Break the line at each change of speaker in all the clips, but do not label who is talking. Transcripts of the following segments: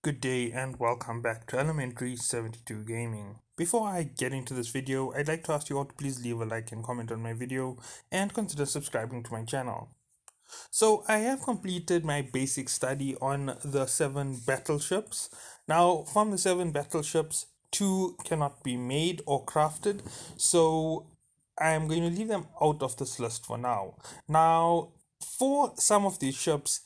Good day and welcome back to Elementary 72 Gaming. Before I get into this video, I'd like to ask you all to please leave a like and comment on my video and consider subscribing to my channel. So I have completed my basic study on the 7 battleships. Now from the 7 battleships, 2 cannot be made or crafted, so I'm going to leave them out of this list for now. Now, for some of these ships,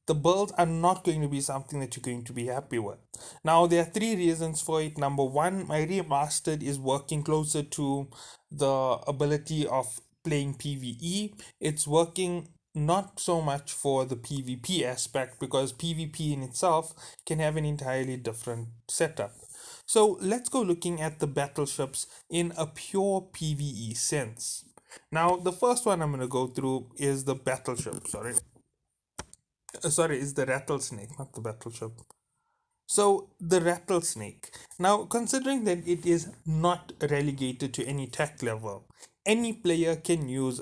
the builds are not going to be something that you're going to be happy with. Now, there are 3 reasons for it. Number one, my remastered is working closer to the ability of playing PvE. It's working not so much for the PvP aspect because PvP in itself can have an entirely different setup. So let's go looking at the battleships in a pure PvE sense. Now, the first one I'm going to go through is the battleship. Sorry, is the Rattlesnake, not the battleship. So, the Rattlesnake. Now, considering that it is not relegated to any tech level, any player can use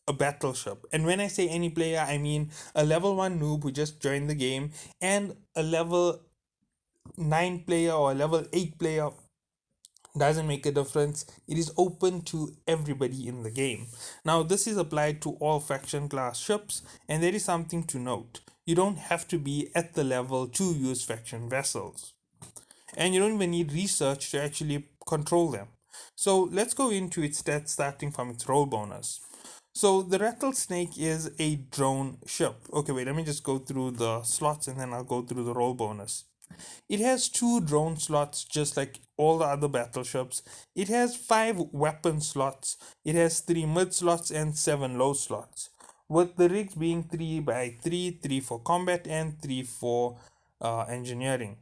a battleship. And when I say any player, I mean a level 1 noob who just joined the game and a level 9 player or a level 8 player. Doesn't make a difference. It is open to everybody in the game. Now, this is applied to all faction class ships, and there is something to note. You don't have to be at the level to use faction vessels, and you don't even need research to actually control them. So let's go into its stats starting from its roll bonus. So the Rattlesnake is a drone ship. Okay, wait, let me just go through the slots and then I'll go through the roll bonus. It has 2 drone slots just like all the other battleships. It has 5 weapon slots. It has 3 mid slots and 7 low slots, with the rigs being 3 by 3, 3 for combat and 3 for engineering.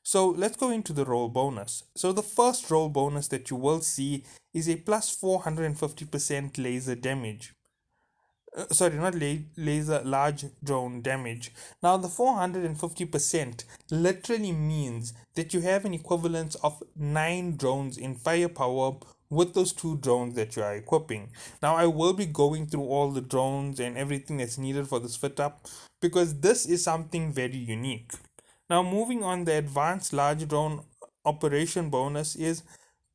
So let's go into the roll bonus. So the first roll bonus that you will see is a plus 450% laser damage. Sorry, not laser, large drone damage. Now, the 450% literally means that you have an equivalence of 9 drones in firepower with those 2 drones that you are equipping. Now, I will be going through all the drones and everything that's needed for this fit up because this is something very unique. Now, moving on, the advanced large drone operation bonus is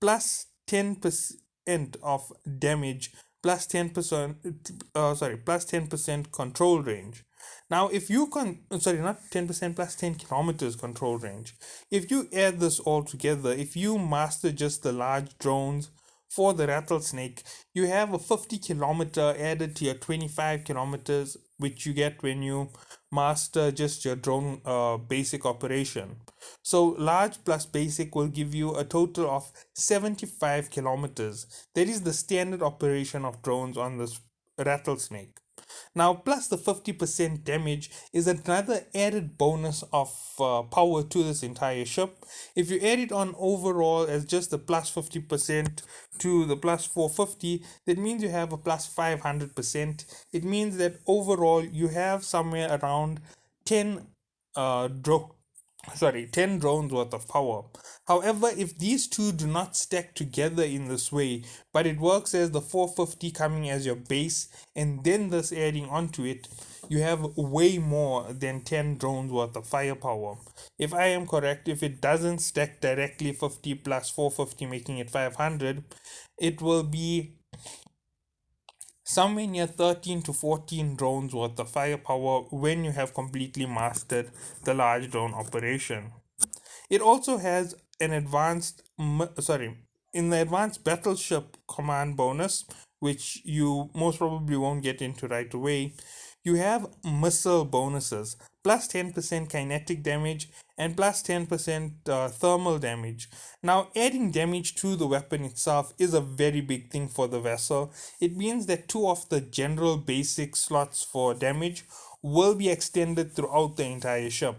plus 10% of damage plus 10% plus 10% control range. Now if you not 10% plus 10 kilometers control range. If you add this all together, if you master just the large drones for the Rattlesnake, you have a 50-kilometer added to your 25 kilometers, which you get when you master just your drone basic operation. So large plus basic will give you a total of 75 kilometers. That is the standard operation of drones on this Rattlesnake. Now, plus the 50% damage is another added bonus of power to this entire ship. If you add it on overall as just the plus 50% to the plus 450, that means you have a plus 500%. It means that overall you have somewhere around 10 drone 10 drones worth of power. However, if these two do not stack together in this way, but it works as the 450 coming as your base and then this adding onto it, you have way more than 10 drones worth of firepower. If I am correct, if it doesn't stack directly 50 plus 450 making it 500, it will be somewhere near 13 to 14 drones worth of firepower when you have completely mastered the large drone operation. It also has an in the advanced battleship command bonus, which you most probably won't get into right away. You have missile bonuses, plus 10% kinetic damage and plus 10% thermal damage. Now, adding damage to the weapon itself is a very big thing for the vessel. It means that 2 of the general basic slots for damage will be extended throughout the entire ship,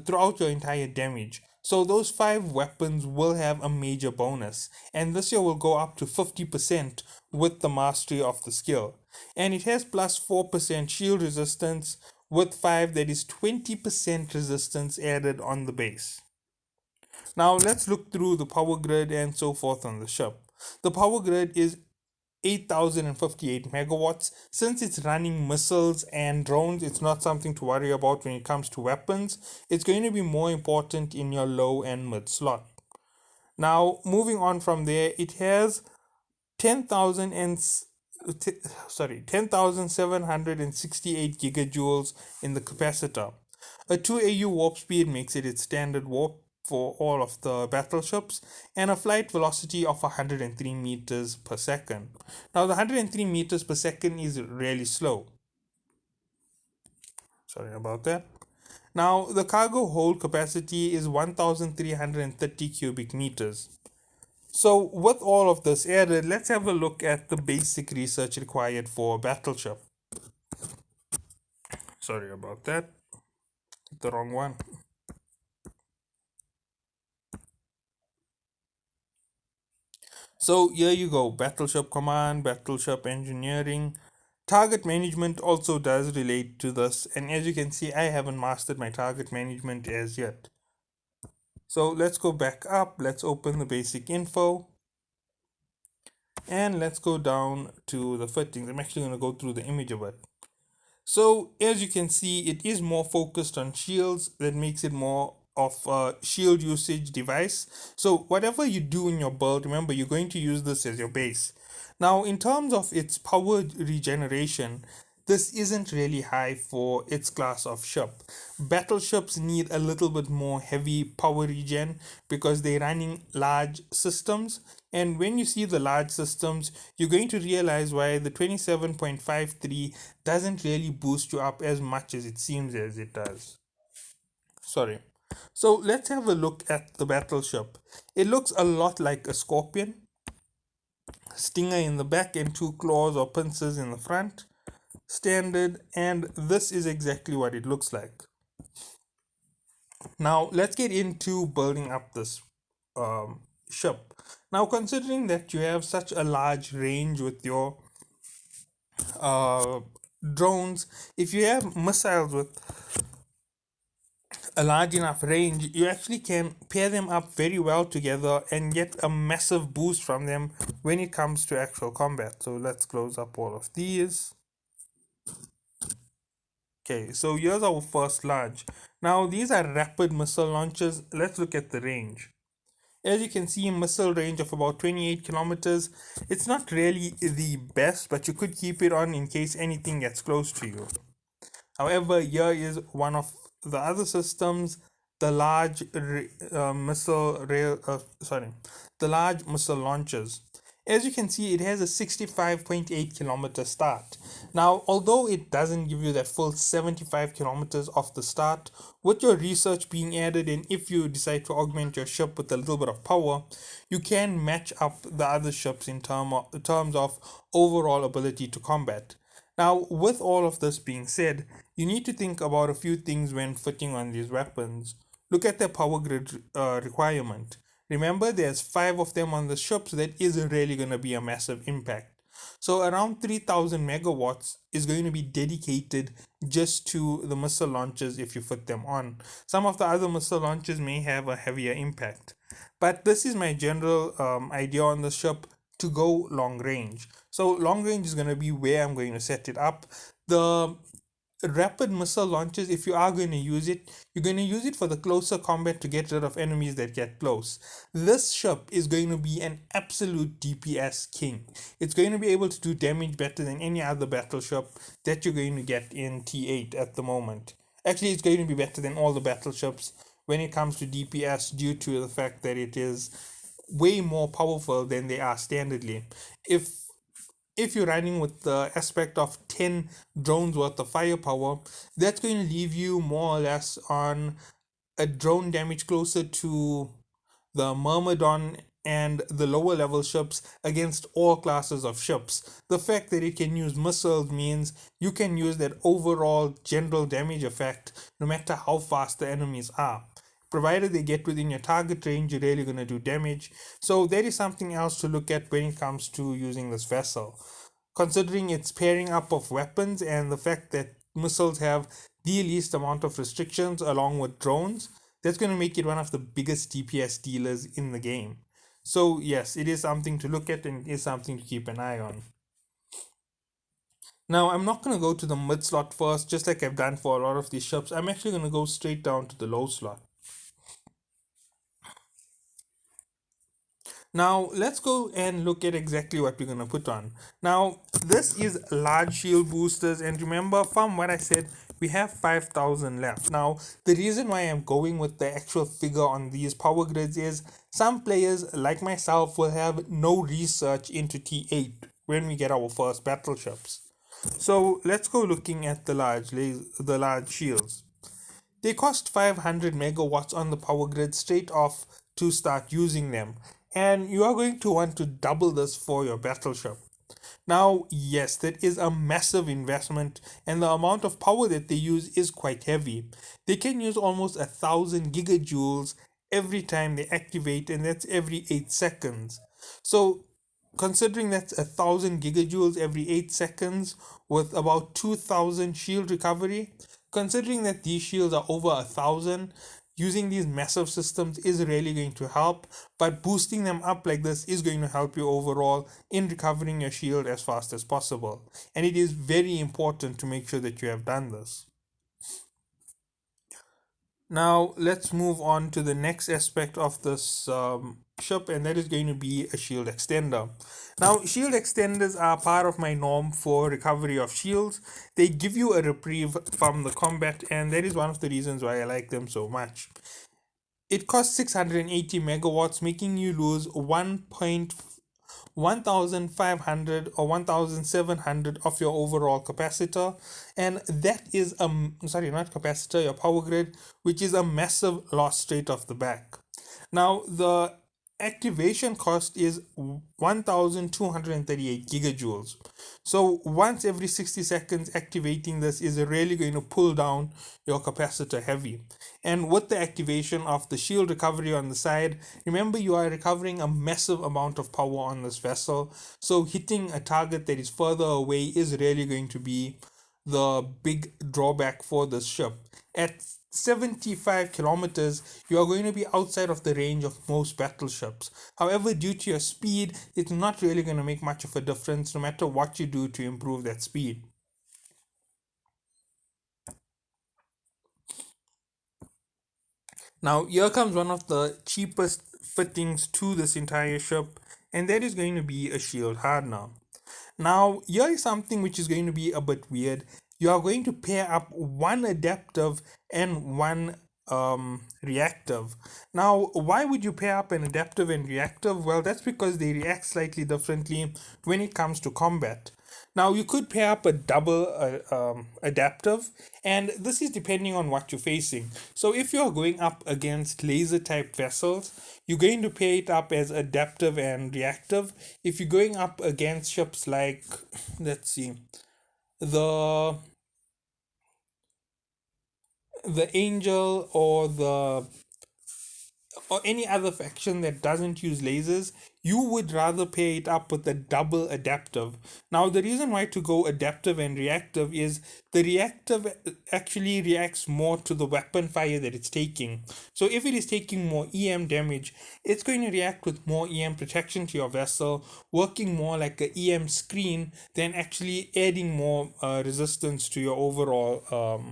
throughout your entire damage. So those 5 weapons will have a major bonus, and this year will go up to 50% with the mastery of the skill. And it has plus 4% shield resistance with 5, that is 20% resistance added on the base. Now let's look through the power grid and so forth on the ship. The power grid is 8,058 megawatts. Since it's running missiles and drones, it's not something to worry about when it comes to weapons. It's going to be more important in your low and mid slot. Now, moving on from there, it has 10,000 and 10,768 gigajoules in the capacitor. A 2 AU warp speed makes it its standard warp for all of the battleships, and a flight velocity of 103 meters per second. Now, the 103 meters per second is really slow. Sorry about that. Now, the cargo hold capacity is 1,330 cubic meters. So, with all of this added, let's have a look at the basic research required for a battleship. Sorry about that, the wrong one. So, here you go: battleship command, battleship engineering. Target management also does relate to this, and as you can see, I haven't mastered my target management as yet. So, let's go back up, let's open the basic info, and let's go down to the fittings. I'm actually going to go through the image of it. So as you can see, it is more focused on shields. That makes it more of a shield usage device. So whatever you do in your build, remember you're going to use this as your base. Now in terms of its power regeneration, this isn't really high for its class of ship. Battleships need a little bit more heavy power regen because they're running large systems. And when you see the large systems, you're going to realize why the 27.53 doesn't really boost you up as much as it seems as it does. Sorry. So let's have a look at the battleship. It looks a lot like a scorpion. Stinger in the back and two claws or pincers in the front. Standard, and this is exactly what it looks like. Now let's get into building up this ship. Now considering that you have such a large range with your uh, drones, if you have missiles with a large enough range, you actually can pair them up very well together and get a massive boost from them when it comes to actual combat. So let's close up all of these. Okay, so here's our first launch. Now these are rapid missile launches. Let's look at the range. As you can see, missile range of about 28 kilometers. It's not really the best, but you could keep it on in case anything gets close to you. However, here is one of the other systems, the large the large missile launchers. As you can see, it has a 65.8 kilometer start. Now, although it doesn't give you that full 75 kilometers off the start, with your research being added, and if you decide to augment your ship with a little bit of power, you can match up the other ships in terms of overall ability to combat. Now, with all of this being said, you need to think about a few things when fitting on these weapons. Look at their power grid requirement. Remember, there's 5 of them on the ship, so that is really going to be a massive impact. So around 3,000 megawatts is going to be dedicated just to the missile launchers if you fit them on. Some of the other missile launchers may have a heavier impact. But this is my general idea on the ship to go long range. So long range is going to be where I'm going to set it up. The rapid missile launches, if you are going to use it, you're going to use it for the closer combat to get rid of enemies that get close. This ship is going to be an absolute DPS king. It's going to be able to do damage better than any other battleship that you're going to get in T8 at the moment. Actually, it's going to be better than all the battleships when it comes to DPS due to the fact that it is way more powerful than they are standardly. If you're running with the aspect of 10 drones worth of firepower, that's going to leave you more or less on a drone damage closer to the Myrmidon and the lower level ships against all classes of ships. The fact that it can use missiles means you can use that overall general damage effect no matter how fast the enemies are. Provided they get within your target range, you're really going to do damage. So there is something else to look at when it comes to using this vessel. Considering its pairing up of weapons and the fact that missiles have the least amount of restrictions along with drones, that's going to make it one of the biggest DPS dealers in the game. So yes, it is something to look at and it is something to keep an eye on. Now I'm not going to go to the mid slot first, just like I've done for a lot of these ships. I'm actually going to go straight down to the low slot. Now let's go and look at exactly what we're going to put on. Now this is large shield boosters, and remember from what I said, we have 5,000 left. Now the reason why I'm going with the actual figure on these power grids is some players like myself will have no research into T8 when we get our first battleships. So let's go looking at the large shields. They cost 500 megawatts on the power grid straight off to start using them, and you are going to want to double this for your battleship. Now, yes, that is a massive investment, and the amount of power that they use is quite heavy. They can use almost 1,000 gigajoules every time they activate, and that's every 8 seconds. So, considering that's 1,000 gigajoules every 8 seconds with about 2,000 shield recovery, considering that these shields are over 1,000, using these massive systems is really going to help, but boosting them up like this is going to help you overall in recovering your shield as fast as possible. And it is very important to make sure that you have done this. Now let's move on to the next aspect of this ship, and that is going to be a shield extender. Now, shield extenders are part of my norm for recovery of shields. They give you a reprieve from the combat, and that is one of the reasons why I like them so much. It costs 680 megawatts, making you lose 1,500 or 1,700 of your overall capacitor, and that is sorry, not capacitor, your power grid, which is a massive loss straight off the back. Now the activation cost is 1,238 gigajoules. So once every 60 seconds, activating this is really going to pull down your capacitor heavy. And with the activation of the shield recovery on the side, remember you are recovering a massive amount of power on this vessel. So hitting a target that is further away is really going to be the big drawback for this ship. At 75 kilometers, you are going to be outside of the range of most battleships. However, due to your speed, it's not really going to make much of a difference no matter what you do to improve that speed. Now, here comes one of the cheapest fittings to this entire ship, and that is going to be a shield hardener. Now, here is something which is going to be a bit weird. You are going to pair up one adaptive and one reactive. Now, why would you pair up an adaptive and reactive? Well, that's because they react slightly differently when it comes to combat. Now, you could pair up a double adaptive, and this is depending on what you're facing. So, if you're going up against laser type vessels, you're going to pair it up as adaptive and reactive. If you're going up against ships like, let's see, the Angel or any other faction that doesn't use lasers, you would rather pair it up with a double adaptive. Now, the reason why to go adaptive and reactive is the reactive actually reacts more to the weapon fire that it's taking. So, if it is taking more EM damage, it's going to react with more EM protection to your vessel, working more like a EM screen than actually adding more resistance to your overall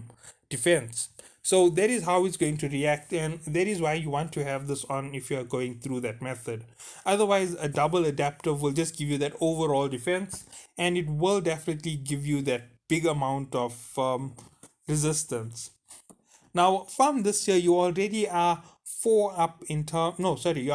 defense. So that is how it's going to react, and that is why you want to have this on if you are going through that method. Otherwise, a double adaptive will just give you that overall defense, and it will definitely give you that big amount of resistance. Now, from this year, you already are you are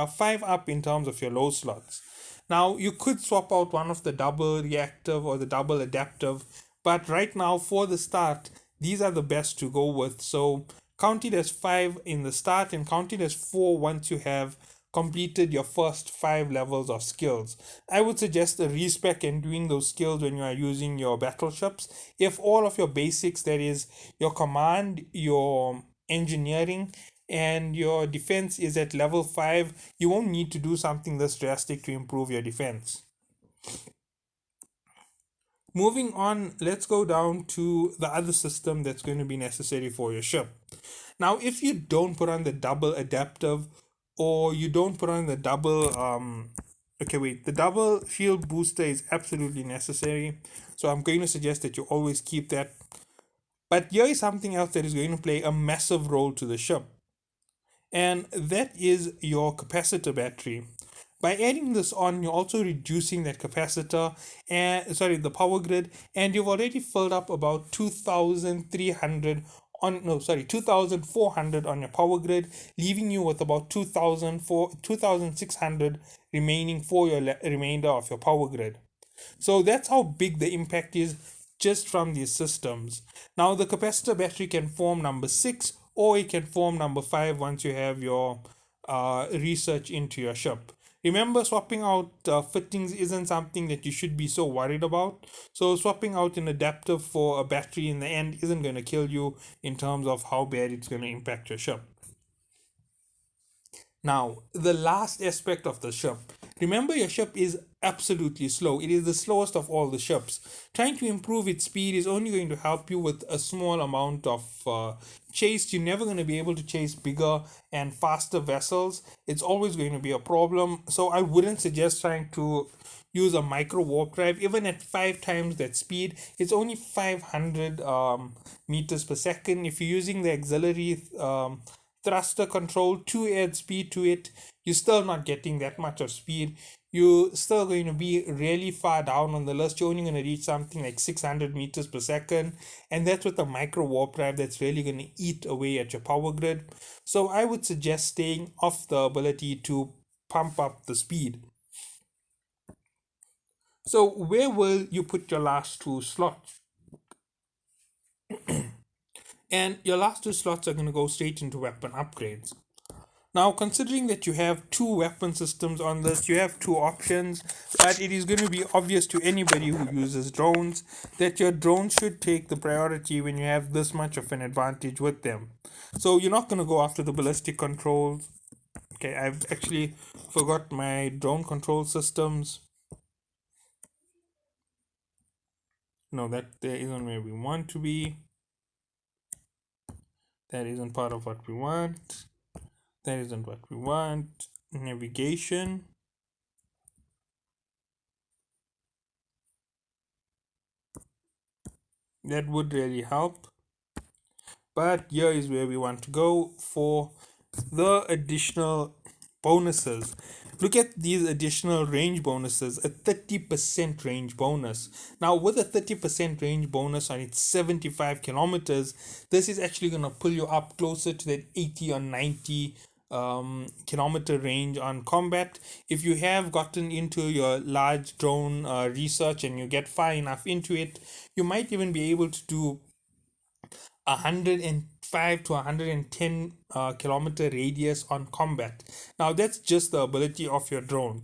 5 up in terms of your low slots. Now, you could swap out one of the double reactive or the double adaptive, but right now, for the start, these are the best to go with. So, count it as 5 in the start and count it as 4 once you have completed your first 5 levels of skills. I would suggest a respec and doing those skills when you are using your battleships. If all of your basics, that is your command, your engineering, and your defense is at level 5, you won't need to do something this drastic to improve your defense. Moving on, let's go down to the other system that's going to be necessary for your ship. Now, if you don't put on the double adaptive, or you don't put on the double okay, wait, the double shield booster is absolutely necessary, so I'm going to suggest that you always keep that. But here is something else that is going to play a massive role to the ship, and that is your capacitor battery. By adding this on, you're also reducing that capacitor and sorry, the power grid, and you've already filled up about 2,300 on no sorry 2,400 on your power grid, leaving you with about 2,600 remaining for your remainder of your power grid. So that's how big the impact is just from these systems. Now, the capacitor battery can form number 6 or it can form number 5 once you have your research into your ship. Remember, swapping out fittings isn't something that you should be so worried about. So, swapping out an adapter for a battery in the end isn't going to kill you in terms of how bad it's going to impact your ship. Now, the last aspect of the ship. Remember, your ship is absolutely slow. It is the slowest of all the ships. Trying to improve its speed is only going to help you with a small amount of chase. You're never going to be able to chase bigger and faster vessels. It's always going to be a problem. So, I wouldn't suggest trying to use a micro warp drive. Even at 5 times that speed, it's only 500 meters per second. If you're using the auxiliary thruster control to add speed to it, you're still not getting that much of speed. You're still going to be really far down on the list. You're only going to reach something like 600 meters per second, and that's with a micro warp drive that's really going to eat away at your power grid. So I would suggest staying off the ability to pump up the speed. So where will you put your last two slots? And your last two slots are going to go straight into weapon upgrades. Now, considering that you have two weapon systems on this, you have two options, but it is going to be obvious to anybody who uses drones that your drones should take the priority when you have this much of an advantage with them. So you're not going to go after the ballistic controls. Okay, I've actually forgot my drone control systems. No, that there isn't where we want to be. That isn't part of what we want. That isn't what we want. Navigation. That would really help. But here is where we want to go for the additional bonuses. Look at these additional range bonuses, a 30% range bonus. Now, with a 30% range bonus on its 75 kilometers, this is actually going to pull you up closer to that 80 or 90 kilometer range on combat. If you have gotten into your large drone research and you get far enough into it, you might even be able to do 105 to 110 kilometer radius on combat. Now that's just the ability of your drone.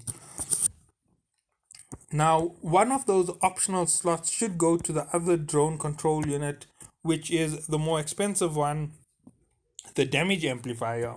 Now one of those optional slots should go to the other drone control unit, which is the more expensive one, the damage amplifier.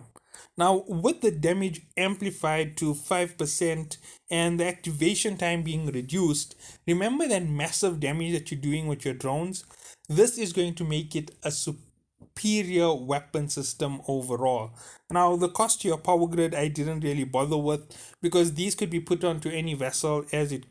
Now, with the damage amplified to 5% and the activation time being reduced, remember that massive damage that you're doing with your drones? This is going to make it a superior weapon system overall. Now, the cost to your power grid I didn't really bother with because these could be put onto any vessel as it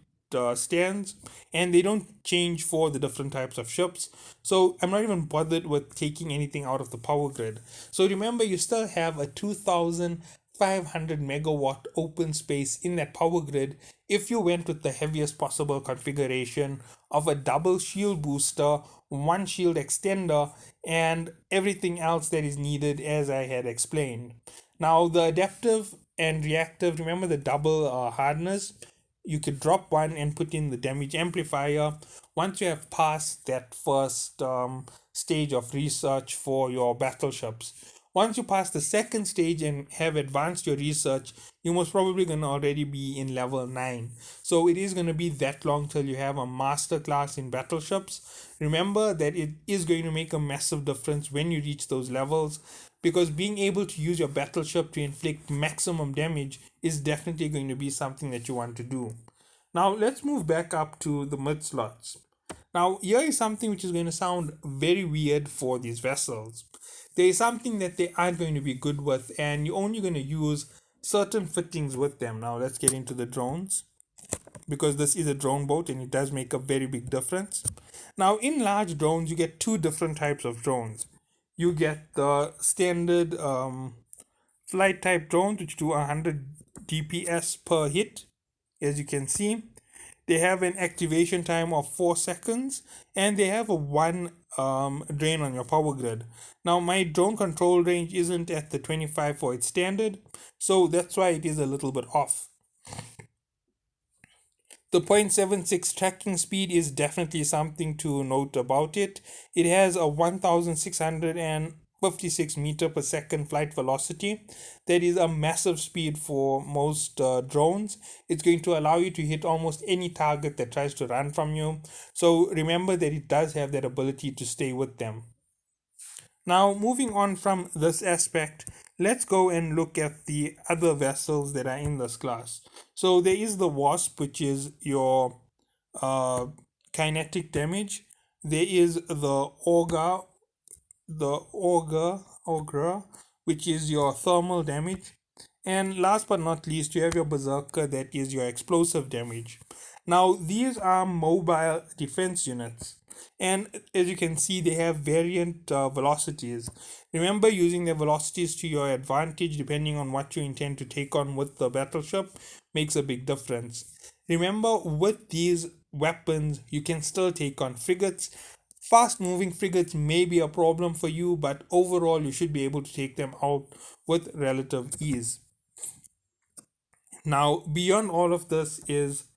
stands, and they don't change for the different types of ships. So I'm not even bothered with taking anything out of the power grid. So remember, you still have a 2,500 megawatt open space in that power grid if you went with the heaviest possible configuration of a double shield booster, one shield extender, and everything else that is needed as I had explained. Now, the adaptive and reactive, remember the double hardeners? You could drop one and put in the damage amplifier once you have passed that first stage of research for your battleships. Once you pass the second stage and have advanced your research, you're most probably going to already be in level 9. So it is going to be that long till you have a master class in battleships. Remember that it is going to make a massive difference when you reach those levels, because being able to use your battleship to inflict maximum damage is definitely going to be something that you want to do. Now let's move back up to the mid slots. Now here is something which is going to sound very weird for these vessels. There is something that they aren't going to be good with, and you're only going to use certain fittings with them. Now let's get into the drones, because this is a drone boat and it does make a very big difference. Now, in large drones, you get two different types of drones. You get the standard flight type drones, which do 100 DPS per hit, as you can see. They have an activation time of 4 seconds, and they have a 1 drain on your power grid. Now, my drone control range isn't at the 25 for its standard, so that's why it is a little bit off. The 0.76 tracking speed is definitely something to note about it. It has a 1656 meter per second flight velocity. That is a massive speed for most drones. It's going to allow you to hit almost any target that tries to run from you. So remember that it does have that ability to stay with them. Now, moving on from this aspect, let's go and look at the other vessels that are in this class. So there is the Wasp, which is your uh, kinetic damage. There is the Augur, which is your thermal damage. And last but not least, you have your Berserker, that is your explosive damage. Now, these are mobile defense units, and as you can see, they have variant velocities. Remember, using their velocities to your advantage, depending on what you intend to take on with the battleship, makes a big difference. Remember, with these weapons, you can still take on frigates. Fast moving frigates may be a problem for you, but overall, you should be able to take them out with relative ease. Now, beyond all of this is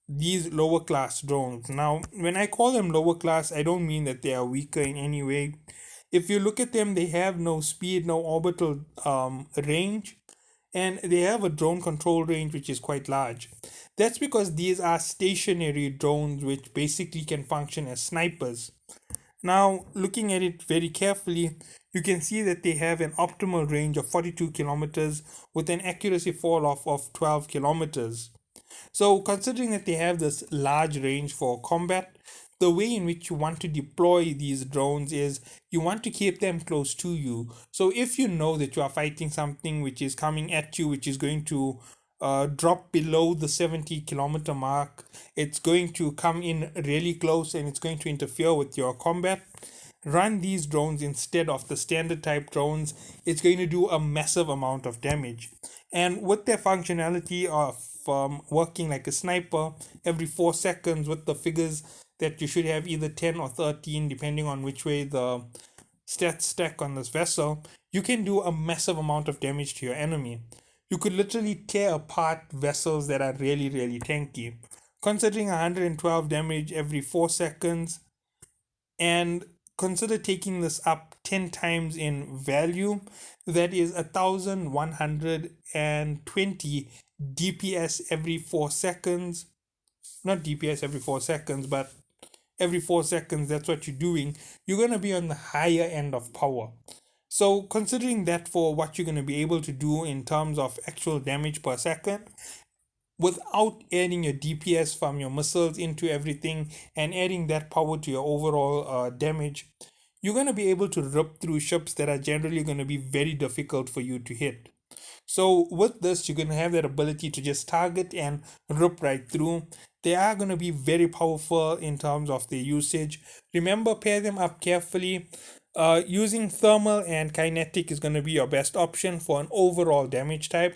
these lower class drones. Now, when I call them lower class, I don't mean that they are weaker in any way. If you look at them, they have no speed, no orbital range, and they have a drone control range which is quite large. That's because these are stationary drones which basically can function as snipers. Now, looking at it very carefully, you can see that they have an optimal range of 42 kilometers with an accuracy fall off of 12 kilometers. So, considering that they have this large range for combat, the way in which you want to deploy these drones is you want to keep them close to you. So, if you know that you are fighting something which is coming at you, which is going to drop below the 70-kilometer mark, it's going to come in really close and it's going to interfere with your combat. Run these drones instead of the standard type drones. It's going to do a massive amount of damage. And with their functionality of working like a sniper every 4 seconds, with the figures that you should have either 10 or 13, depending on which way the stats stack on this vessel, you can do a massive amount of damage to your enemy. You could literally tear apart vessels that are really, really tanky. Considering 112 damage every 4 seconds, and consider taking this up 10 times in value, that is 1120 DPS every 4 seconds. Not DPS every 4 seconds, but every 4 seconds, that's what you're doing. You're going to be on the higher end of power. So, considering that for what you're going to be able to do in terms of actual damage per second, without adding your DPS from your missiles into everything and adding that power to your overall damage, you're going to be able to rip through ships that are generally going to be very difficult for you to hit. So with this, you're going to have that ability to just target and rip right through. They are going to be very powerful in terms of their usage. Remember, pair them up carefully. Using thermal and kinetic is going to be your best option for an overall damage type,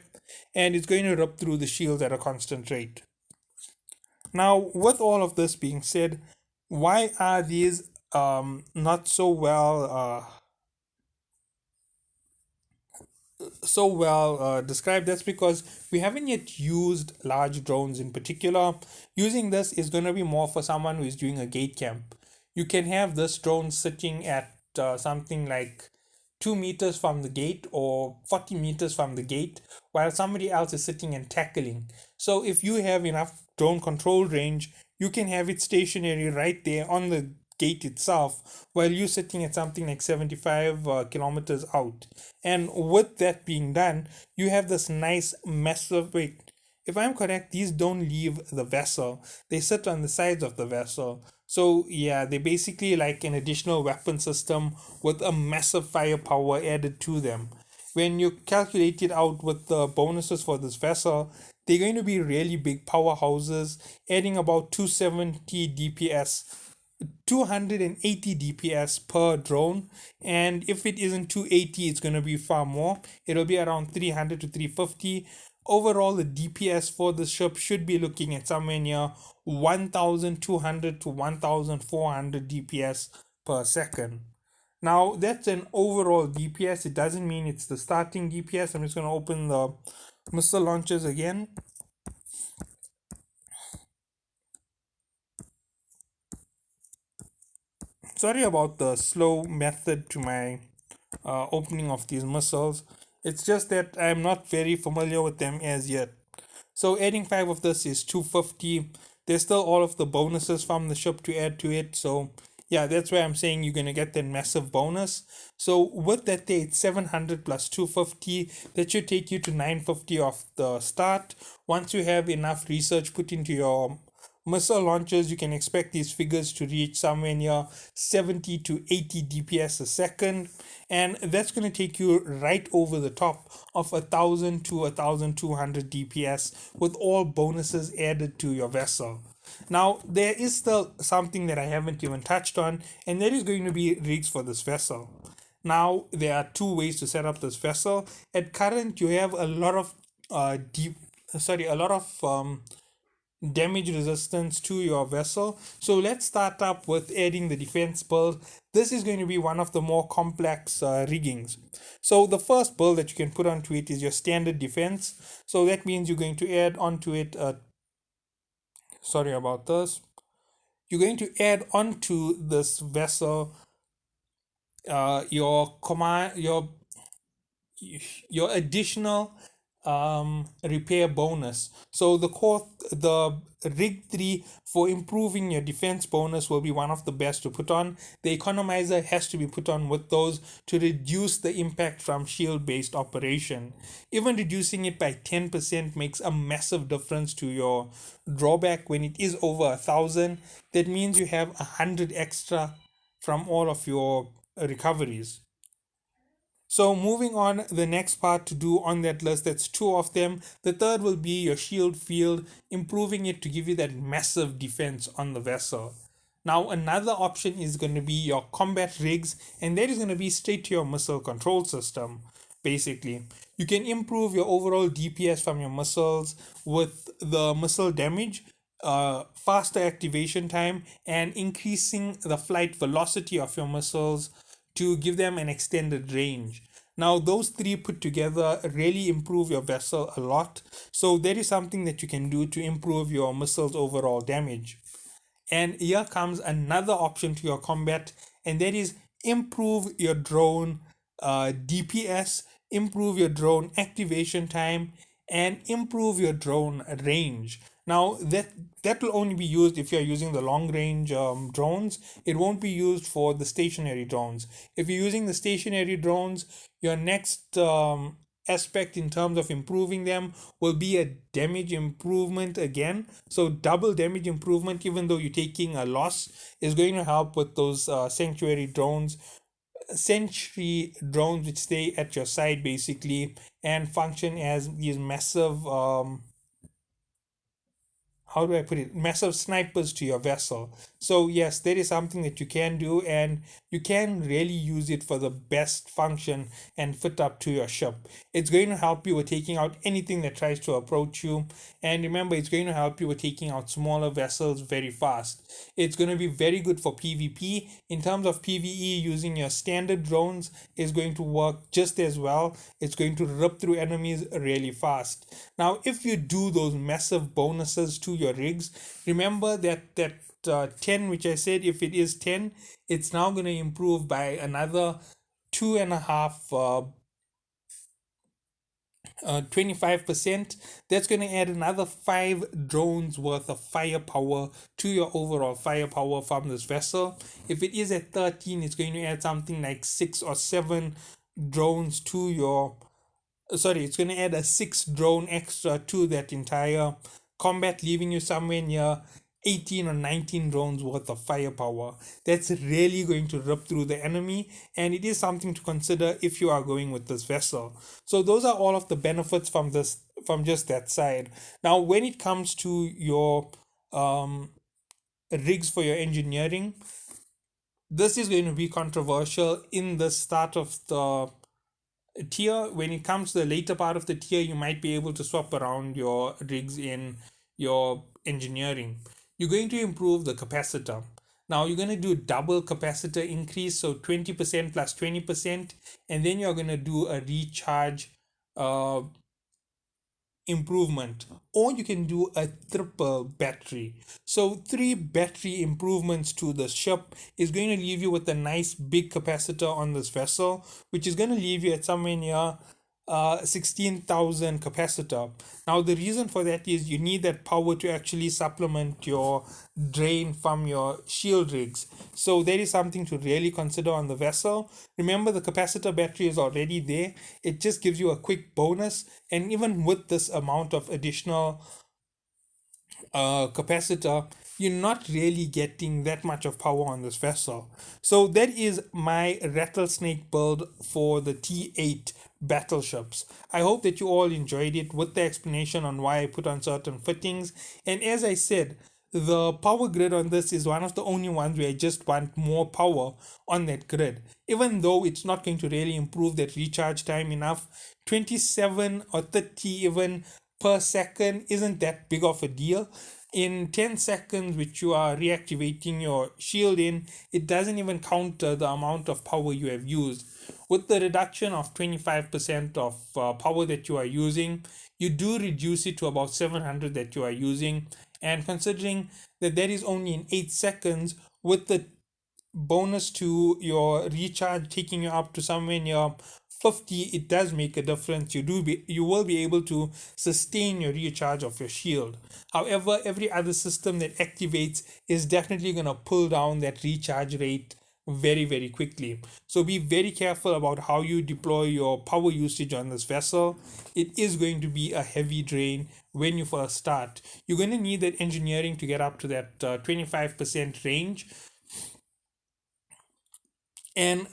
and it's going to rip through the shields at a constant rate. Now, with all of this being said, why are these not so well described? That's because we haven't yet used large drones in particular. Using this is going to be more for someone who is doing a gate camp. You can have this drone sitting at something like 2 meters from the gate or 40 meters from the gate, while somebody else is sitting and tackling. So if you have enough drone control range, you can have it stationary right there on the gate itself while you're sitting at something like 75 kilometers out. And with that being done, you have this nice massive weight. If I'm correct, these don't leave the vessel, they sit on the sides of the vessel. So, yeah, they're basically like an additional weapon system with a massive firepower added to them. when you calculate it out with the bonuses for this vessel, they're going to be really big powerhouses, adding about 270 DPS, 280 DPS per drone. And if it isn't 280, it's going to be far more. It'll be around 300 to 350. Overall, the DPS for the ship should be looking at somewhere near 1200 to 1400 DPS per second. Now, that's an overall DPS. It doesn't mean it's the starting DPS. I'm just going to open the missile launchers again. Sorry about the slow method to my opening of these missiles. It's just that I'm not very familiar with them as yet. So adding 5 of this is 250. There's still all of the bonuses from the ship to add to it. So yeah, that's why I'm saying you're gonna get that massive bonus. So with that there, it's 700 plus 250. That should take you to 950 off the start. Once you have enough research put into your missile launchers, you can expect these figures to reach somewhere near 70 to 80 DPS a second, and that's going to take you right over the top of 1000 to 1200 DPS with all bonuses added to your vessel. Now, there is still something that I haven't even touched on, and that is going to be rigs for this vessel. Now, there are two ways to set up this vessel. At current, you have a lot of a lot of damage resistance to your vessel. So let's start up with adding the defense build. This is going to be one of the more complex riggings. So the first build that you can put onto it is your standard defense. So that means you're going to add onto it sorry about this, you're going to add onto this vessel your command, your additional repair bonus. So the rig 3 for improving your defense bonus will be one of the best to put on. The economizer has to be put on with those to reduce the impact from shield based operation. Even reducing it by 10% makes a massive difference to your drawback. When it is over 1000, that means you have 100 extra from all of your recoveries. So moving on, the next part to do on that list, that's two of them. The third will be your shield field, improving it to give you that massive defense on the vessel. Now another option is going to be your combat rigs, and that is going to be straight to your missile control system. Basically, you can improve your overall DPS from your missiles with the missile damage, faster activation time, and increasing the flight velocity of your missiles to give them an extended range. Now, those three put together really improve your vessel a lot. So, that is something that you can do to improve your missile's overall damage. And here comes another option to your combat, and that is improve your drone DPS, improve your drone activation time, and improve your drone range. Now that will only be used if you're using the long range drones. It won't be used for the stationary drones. If you're using the stationary drones, your next aspect in terms of improving them will be a damage improvement again. So double damage improvement, even though you're taking a loss, is going to help with those sentry drones which stay at your side basically and function as these massive how do I put it, massive snipers to your vessel. So yes, that is something that you can do, and you can really use it for the best function and fit up to your ship. It's going to help you with taking out anything that tries to approach you, and remember, it's going to help you with taking out smaller vessels very fast. It's going to be very good for PvP. In terms of PvE, using your standard drones is going to work just as well. It's going to rip through enemies really fast. Now, if you do those massive bonuses to your rigs, remember that 10 which I said, if it is 10, it's now going to improve by another two and a half 25%. That's going to add another 5 drones worth of firepower to your overall firepower from this vessel. If it is at 13, it's going to add something like 6 or 7 drones to your sorry, it's going to add a 6 drone extra to that entire combat, leaving you somewhere near 18 or 19 rounds worth of firepower. That's really going to rip through the enemy, and it is something to consider if you are going with this vessel. So those are all of the benefits from just that side. Now, when it comes to your um, rigs for your engineering, this is going to be controversial in the start of the tier. When it comes to the later part of the tier, you might be able to swap around your rigs in your engineering. You're going to improve the capacitor. Now you're going to do double capacitor increase, so 20% plus 20%, and then you're going to do a recharge uh, improvement, or you can do a triple battery. So three battery improvements to the ship is going to leave you with a nice big capacitor on this vessel, which is going to leave you at somewhere near 16,000 capacitor. Now the reason for that is you need that power to actually supplement your drain from your shield rigs. So that is something to really consider on the vessel. Remember, the capacitor battery is already there. It just gives you a quick bonus, and even with this amount of additional capacitor, you're not really getting that much of power on this vessel. So that is my Rattlesnake build for the T8 battleships. I hope that you all enjoyed it with the explanation on why I put on certain fittings. And as I said, the power grid on this is one of the only ones where I just want more power on that grid. Even though it's not going to really improve that recharge time enough, 27 or 30 even per second isn't that big of a deal. In 10 seconds, which you are reactivating your shield in, it doesn't even counter the amount of power you have used. With the reduction of 25% of power that you are using, you do reduce it to about 700 that you are using. And considering that that is only in 8 seconds, with the bonus to your recharge taking you up to somewhere near 50, it does make a difference. You will be able to sustain your recharge of your shield. However, every other system that activates is definitely going to pull down that recharge rate very, very quickly. So be very careful about how you deploy your power usage on this vessel. It is going to be a heavy drain when you first start. You're going to need that engineering to get up to that 25% range, and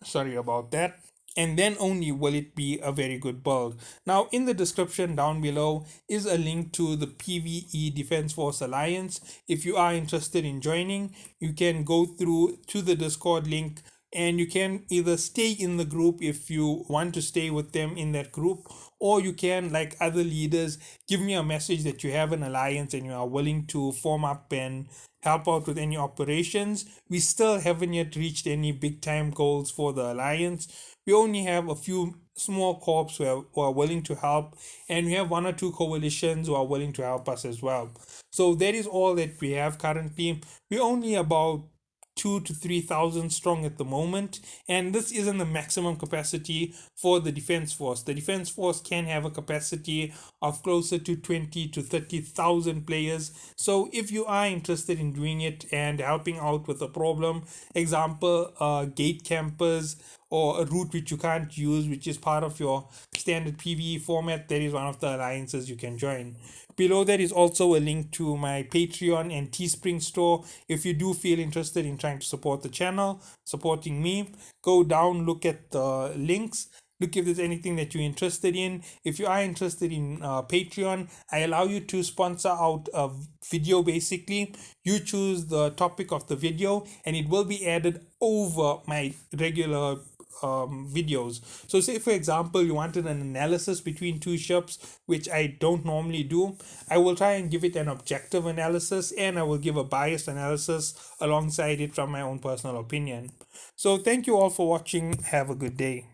sorry about that, and then only will it be a very good build. Now in the description down below is a link to the PvE Defense Force Alliance. If you are interested in joining, you can go through to the Discord link, and you can either stay in the group if you want to stay with them in that group, or you can, like other leaders, give me a message that you have an alliance and you are willing to form up and help out with any operations. We still haven't yet reached any big time goals for the alliance. We only have a few small corps who are willing to help, and we have one or two coalitions who are willing to help us as well. So that is all that we have currently. We're only about 2 to 3,000 strong at the moment, and this isn't the maximum capacity for the defense force. The defense force can have a capacity of closer to 20 to 30,000 players. So if you are interested in doing it and helping out with a problem, example, gate campers, or a route which you can't use, which is part of your standard PvE format, that is one of the alliances you can join. Below that is also a link to my Patreon and Teespring store. If you do feel interested in trying to support the channel, supporting me, go down, look at the links. Look if there's anything that you're interested in. If you are interested in Patreon, I allow you to sponsor out a video basically. You choose the topic of the video, and it will be added over my regular videos. So say for example you wanted an analysis between two ships, which I don't normally do. I will try and give it an objective analysis, and I will give a biased analysis alongside it from my own personal opinion. So thank you all for watching. Have a good day.